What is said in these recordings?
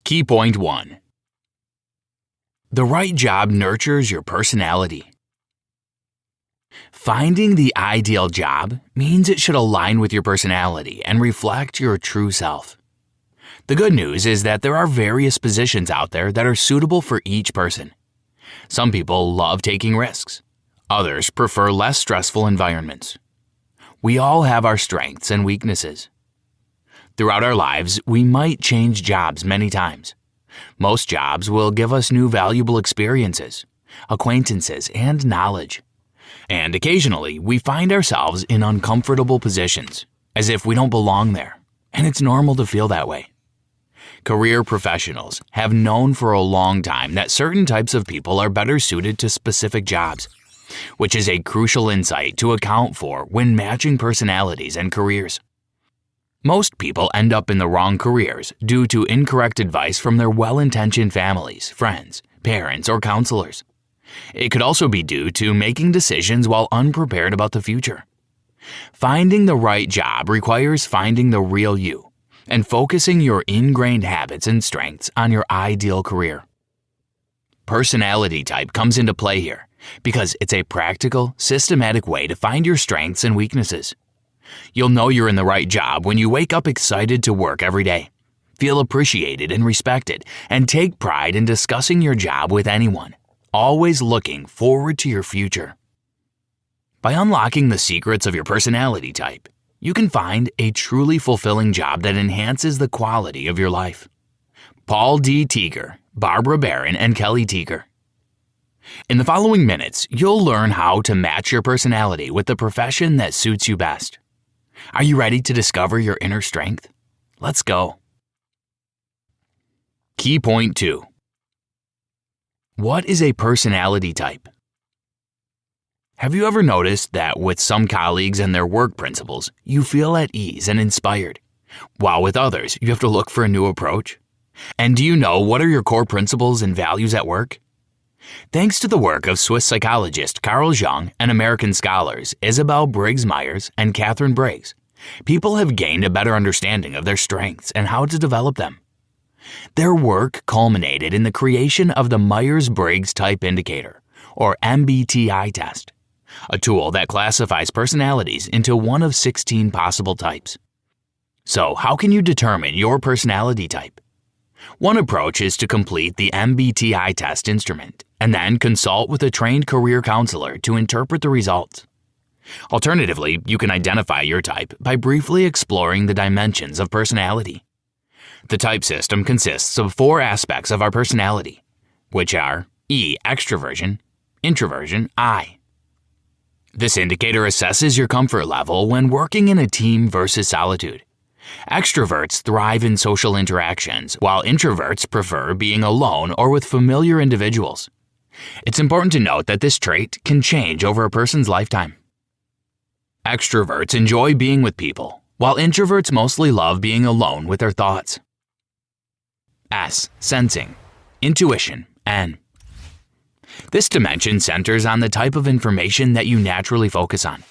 Key point 1. The right job nurtures your personality. Finding the ideal job means it should align with your personality and reflect your true self. The good news is that there are various positions out there that are suitable for each person. Some people love taking risks. Others prefer less stressful environments. We all have our strengths and weaknesses. Throughout our lives, we might change jobs many times. Most jobs will give us new valuable experiences, acquaintances, and knowledge. And occasionally, we find ourselves in uncomfortable positions, as if we don't belong there, and it's normal to feel that way. Career professionals have known for a long time that certain types of people are better suited to specific jobs, which is a crucial insight to account for when matching personalities and careers. Most people end up in the wrong careers due to incorrect advice from their well-intentioned families, friends, parents, or counselors. It could also be due to making decisions while unprepared about the future. Finding the right job requires finding the real you and focusing your ingrained habits and strengths on your ideal career. Personality type comes into play here because it's a practical, systematic way to find your strengths and weaknesses. You'll know you're in the right job when you wake up excited to work every day, feel appreciated and respected, and take pride in discussing your job with anyone, always looking forward to your future. By unlocking the secrets of your personality type, you can find a truly fulfilling job that enhances the quality of your life. Paul D. Tieger, Barbara Barron, and Kelly Tieger. In the following minutes, you'll learn how to match your personality with the profession that suits you best. Are you ready to discover your inner strength? Let's go. Key point 2. What is a personality type? Have you ever noticed that with some colleagues and their work principles, you feel at ease and inspired, while with others, you have to look for a new approach? And do you know what are your core principles and values at work? Thanks to the work of Swiss psychologist Carl Jung and American scholars Isabel Briggs-Myers and Catherine Briggs, people have gained a better understanding of their strengths and how to develop them. Their work culminated in the creation of the Myers-Briggs Type Indicator, or MBTI test, a tool that classifies personalities into one of 16 possible types. So, how can you determine your personality type? One approach is to complete the MBTI test instrument and then consult with a trained career counselor to interpret the results. Alternatively, you can identify your type by briefly exploring the dimensions of personality. The type system consists of 4 aspects of our personality, which are E. Extroversion, Introversion, I. This indicator assesses your comfort level when working in a team versus solitude. Extroverts thrive in social interactions, while introverts prefer being alone or with familiar individuals. It's important to note that this trait can change over a person's lifetime. Extroverts enjoy being with people, while introverts mostly love being alone with their thoughts. S. Sensing, Intuition, N. This dimension centers on the type of information that you naturally focus on.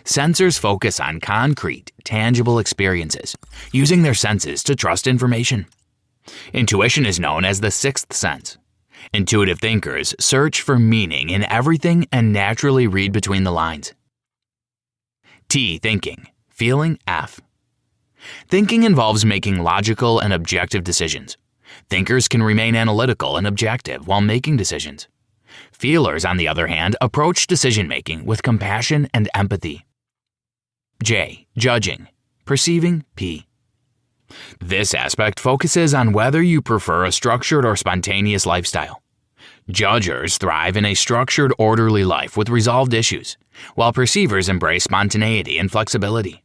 Sensors focus on concrete, tangible experiences, using their senses to trust information. Intuition is known as the sixth sense. Intuitive thinkers search for meaning in everything and naturally read between the lines. T. Thinking, Feeling, F. Thinking involves making logical and objective decisions. Thinkers can remain analytical and objective while making decisions. Feelers, on the other hand, approach decision-making with compassion and empathy. J. Judging, Perceiving, P. This aspect focuses on whether you prefer a structured or spontaneous lifestyle. Judgers thrive in a structured, orderly life with resolved issues, while perceivers embrace spontaneity and flexibility.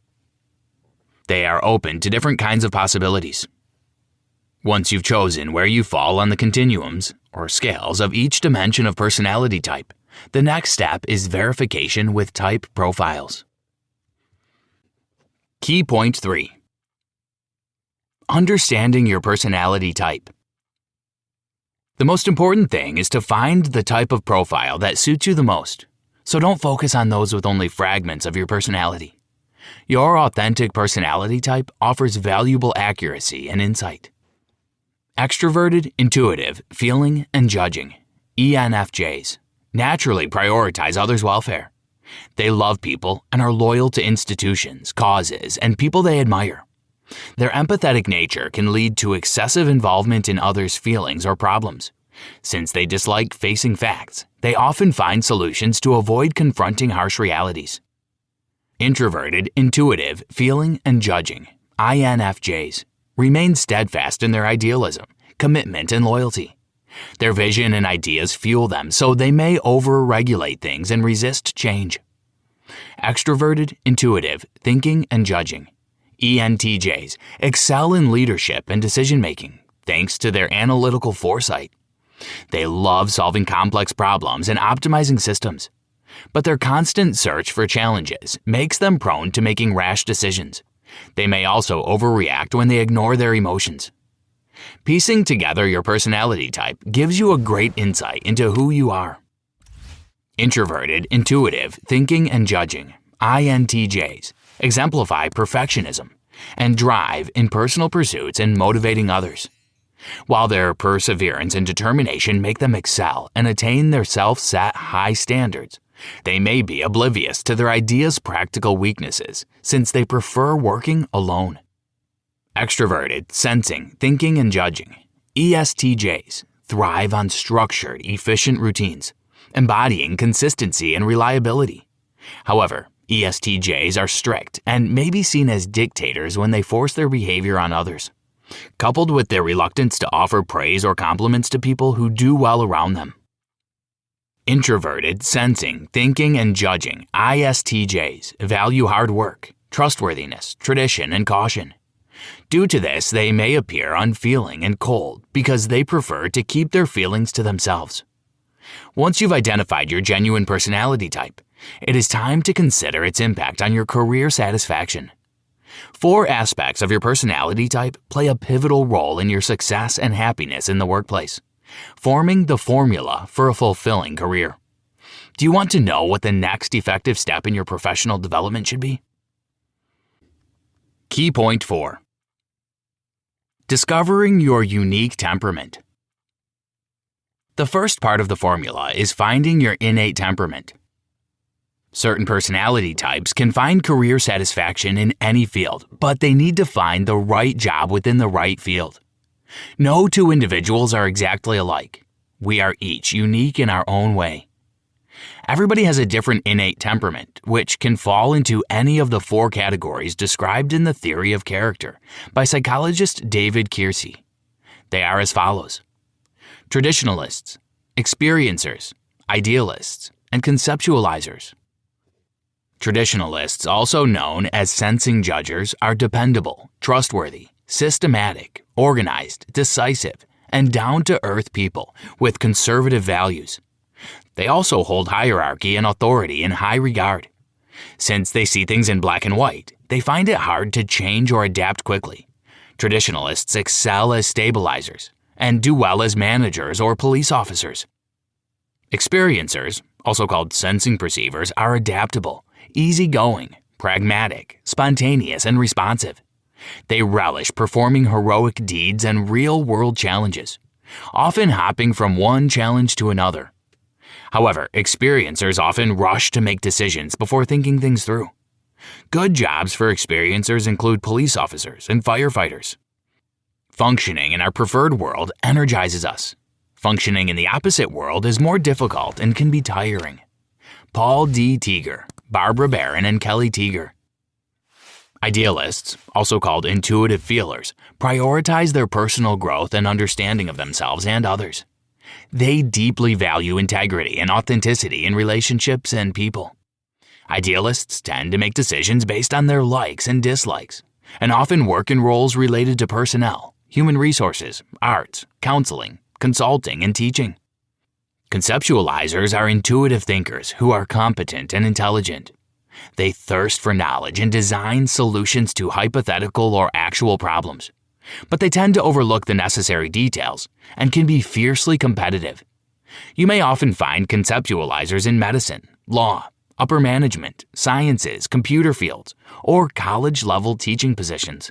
They are open to different kinds of possibilities. Once you've chosen where you fall on the continuums, or scales, of each dimension of personality type, the next step is verification with type profiles. Key point 3. Understanding your personality type. The most important thing is to find the type of profile that suits you the most, so don't focus on those with only fragments of your personality. Your authentic personality type offers valuable accuracy and insight. Extroverted, intuitive, feeling, and judging, ENFJs, naturally prioritize others' welfare. They love people and are loyal to institutions, causes, and people they admire. Their empathetic nature can lead to excessive involvement in others' feelings or problems. Since they dislike facing facts, they often find solutions to avoid confronting harsh realities. Introverted, intuitive, feeling, and judging, INFJs, remain steadfast in their idealism, commitment, and loyalty. Their vision and ideas fuel them, so they may over-regulate things and resist change. Extroverted, intuitive, thinking, and judging, ENTJs, excel in leadership and decision-making, thanks to their analytical foresight. They love solving complex problems and optimizing systems. But their constant search for challenges makes them prone to making rash decisions. They may also overreact when they ignore their emotions. Piecing together your personality type gives you a great insight into who you are. Introverted, intuitive, thinking, and judging, INTJs, exemplify perfectionism and drive in personal pursuits and motivating others. While their perseverance and determination make them excel and attain their self-set high standards, they may be oblivious to their ideas' practical weaknesses since they prefer working alone. Extroverted, sensing, thinking, and judging, ESTJs, thrive on structured, efficient routines, embodying consistency and reliability. However, ESTJs are strict and may be seen as dictators when they force their behavior on others, coupled with their reluctance to offer praise or compliments to people who do well around them. Introverted, sensing, thinking, and judging, ISTJs, value hard work, trustworthiness, tradition, and caution. Due to this, they may appear unfeeling and cold because they prefer to keep their feelings to themselves. Once you've identified your genuine personality type, it is time to consider its impact on your career satisfaction. 4 aspects of your personality type play a pivotal role in your success and happiness in the workplace, forming the formula for a fulfilling career. Do you want to know what the next effective step in your professional development should be? Key point 4. Discovering your unique temperament. The first part of the formula is finding your innate temperament. Certain personality types can find career satisfaction in any field, but they need to find the right job within the right field. No 2 individuals are exactly alike. We are each unique in our own way. Everybody has a different innate temperament, which can fall into any of the 4 categories described in the theory of character by psychologist David Keirsey. They are as follows: traditionalists, experiencers, idealists, and conceptualizers. Traditionalists, also known as sensing judgers, are dependable, trustworthy, systematic, organized, decisive, and down-to-earth people with conservative values. They also hold hierarchy and authority in high regard. Since they see things in black and white, they find it hard to change or adapt quickly. Traditionalists excel as stabilizers and do well as managers or police officers. Experiencers, also called sensing perceivers, are adaptable, easygoing, pragmatic, spontaneous, and responsive. They relish performing heroic deeds and real-world challenges, often hopping from one challenge to another. However, experiencers often rush to make decisions before thinking things through. Good jobs for experiencers include police officers and firefighters. Functioning in our preferred world energizes us. Functioning in the opposite world is more difficult and can be tiring. Paul D. Tieger, Barbara Barron, and Kelly Tieger. Idealists, also called intuitive feelers, prioritize their personal growth and understanding of themselves and others. They deeply value integrity and authenticity in relationships and people. Idealists tend to make decisions based on their likes and dislikes, and often work in roles related to personnel, human resources, arts, counseling, consulting, and teaching. Conceptualizers are intuitive thinkers who are competent and intelligent. They thirst for knowledge and design solutions to hypothetical or actual problems, but they tend to overlook the necessary details and can be fiercely competitive. You may often find conceptualizers in medicine, law, upper management, sciences, computer fields, or college-level teaching positions.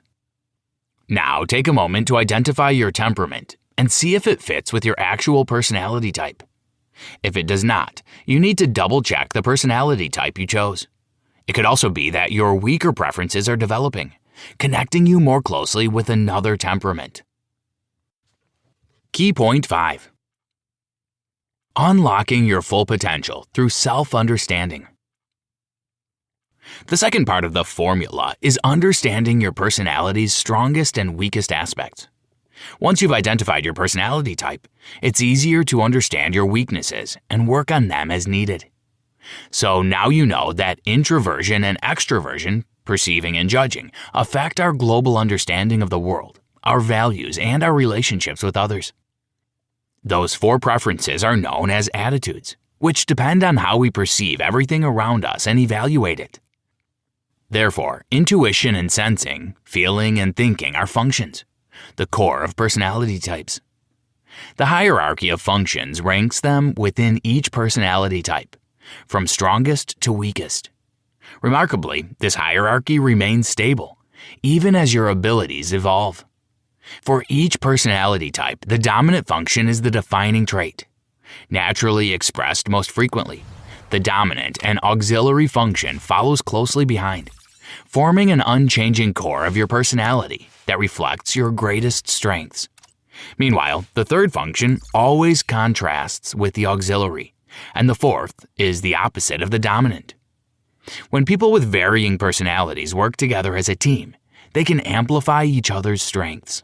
Now, take a moment to identify your temperament and see if it fits with your actual personality type. If it does not, you need to double-check the personality type you chose. It could also be that your weaker preferences are developing, connecting you more closely with another temperament. Key point 5. Unlocking your full potential through self-understanding. The second part of the formula is understanding your personality's strongest and weakest aspects. Once you've identified your personality type, it's easier to understand your weaknesses and work on them as needed. So now you know that introversion and extroversion, perceiving and judging, affect our global understanding of the world, our values, and our relationships with others. Those 4 preferences are known as attitudes, which depend on how we perceive everything around us and evaluate it. Therefore, intuition and sensing, feeling and thinking are functions, the core of personality types. The hierarchy of functions ranks them within each personality type, from strongest to weakest. Remarkably, this hierarchy remains stable, even as your abilities evolve. For each personality type, the dominant function is the defining trait. Naturally expressed most frequently, the dominant and auxiliary function follows closely behind, forming an unchanging core of your personality that reflects your greatest strengths. Meanwhile, the third function always contrasts with the auxiliary, and the fourth is the opposite of the dominant. When people with varying personalities work together as a team, they can amplify each other's strengths.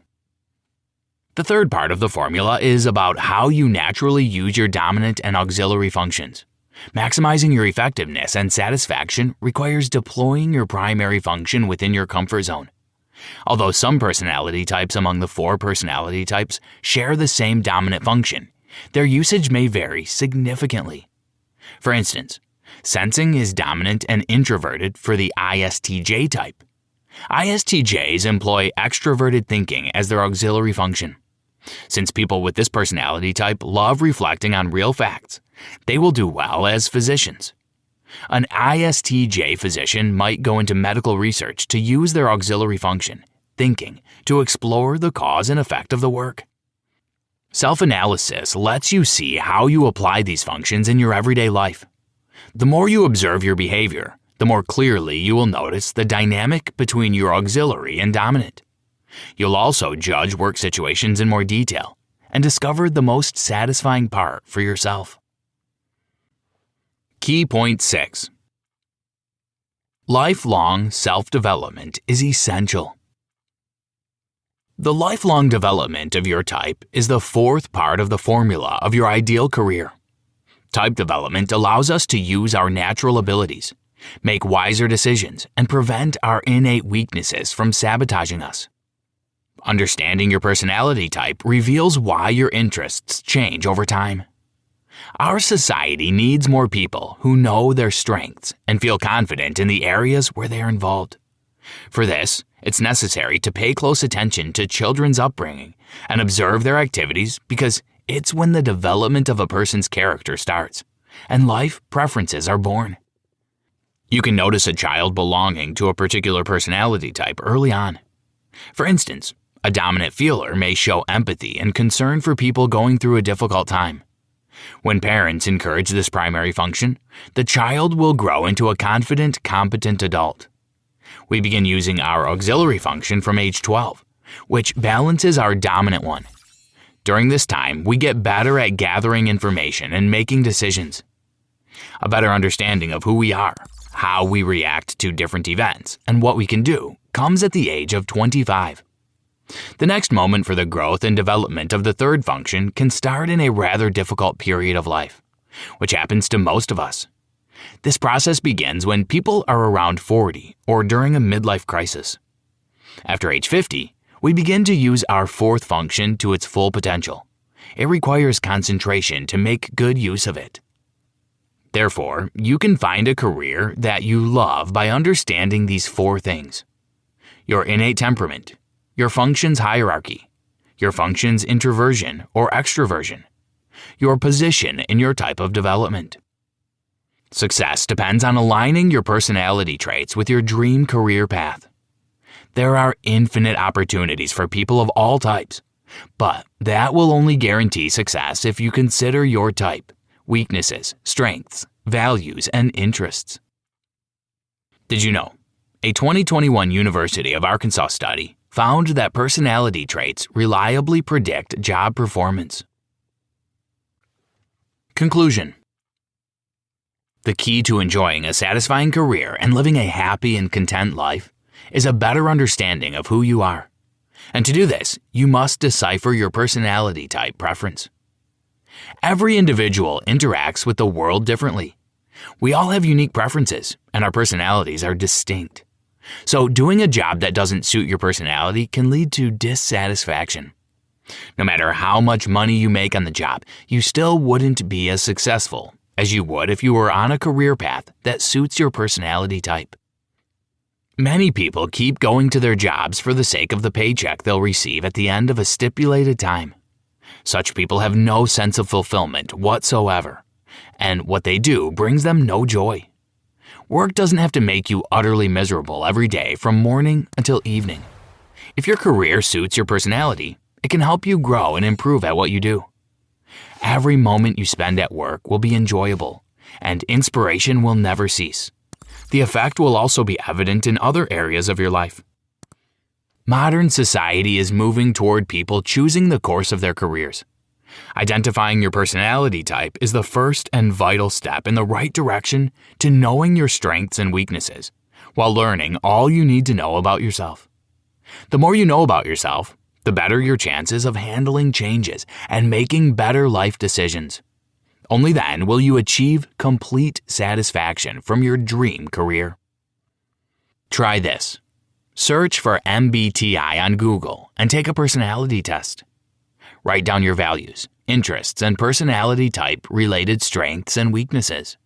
The third part of the formula is about how you naturally use your dominant and auxiliary functions. Maximizing your effectiveness and satisfaction requires deploying your primary function within your comfort zone. Although some personality types among the 4 personality types share the same dominant function, their usage may vary significantly. For instance, sensing is dominant and introverted for the ISTJ type. ISTJs employ extroverted thinking as their auxiliary function. Since people with this personality type love reflecting on real facts, they will do well as physicians. An ISTJ physician might go into medical research to use their auxiliary function, thinking, to explore the cause and effect of the work. Self-analysis lets you see how you apply these functions in your everyday life. The more you observe your behavior, the more clearly you will notice the dynamic between your auxiliary and dominant. You'll also judge work situations in more detail and discover the most satisfying part for yourself. Key point 6. Lifelong self-development is essential. The lifelong development of your type is the 4th part of the formula of your ideal career. Type development allows us to use our natural abilities, make wiser decisions, and prevent our innate weaknesses from sabotaging us. Understanding your personality type reveals why your interests change over time. Our society needs more people who know their strengths and feel confident in the areas where they are involved. For this, it's necessary to pay close attention to children's upbringing and observe their activities because it's when the development of a person's character starts and life preferences are born. You can notice a child belonging to a particular personality type early on. For instance, a dominant feeler may show empathy and concern for people going through a difficult time. When parents encourage this primary function, the child will grow into a confident, competent adult. We begin using our auxiliary function from age 12, which balances our dominant one. During this time, we get better at gathering information and making decisions. A better understanding of who we are, how we react to different events, and what we can do comes at the age of 25. The next moment for the growth and development of the third function can start in a rather difficult period of life, which happens to most of us. This process begins when people are around 40 or during a midlife crisis. After age 50, we begin to use our fourth function to its full potential. It requires concentration to make good use of it. Therefore, you can find a career that you love by understanding these four things: your innate temperament, your functions hierarchy, your functions introversion or extroversion, your position in your type of development. Success depends on aligning your personality traits with your dream career path. There are infinite opportunities for people of all types, But that will only guarantee success if you consider your type, weaknesses, strengths, values, and interests. Did you know? A 2021 University of Arkansas study found that personality traits reliably predict job performance. Conclusion. The key to enjoying a satisfying career and living a happy and content life is a better understanding of who you are. And to do this, you must decipher your personality type preference. Every individual interacts with the world differently. We all have unique preferences, and our personalities are distinct. So doing a job that doesn't suit your personality can lead to dissatisfaction. No matter how much money you make on the job, you still wouldn't be as successful as you would if you were on a career path that suits your personality type. Many people keep going to their jobs for the sake of the paycheck they'll receive at the end of a stipulated time. Such people have no sense of fulfillment whatsoever, and what they do brings them no joy. Work doesn't have to make you utterly miserable every day from morning until evening. If your career suits your personality, it can help you grow and improve at what you do. Every moment you spend at work will be enjoyable, and inspiration will never cease. The effect will also be evident in other areas of your life. Modern society is moving toward people choosing the course of their careers. Identifying your personality type is the first and vital step in the right direction to knowing your strengths and weaknesses, while learning all you need to know about yourself. The more you know about yourself, the better your chances of handling changes and making better life decisions. Only then will you achieve complete satisfaction from your dream career. Try this. Search for MBTI on Google and take a personality test. Write down your values, interests, and personality type related strengths and weaknesses.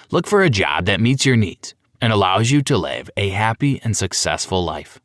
Look for a job that meets your needs and allows you to live a happy and successful life.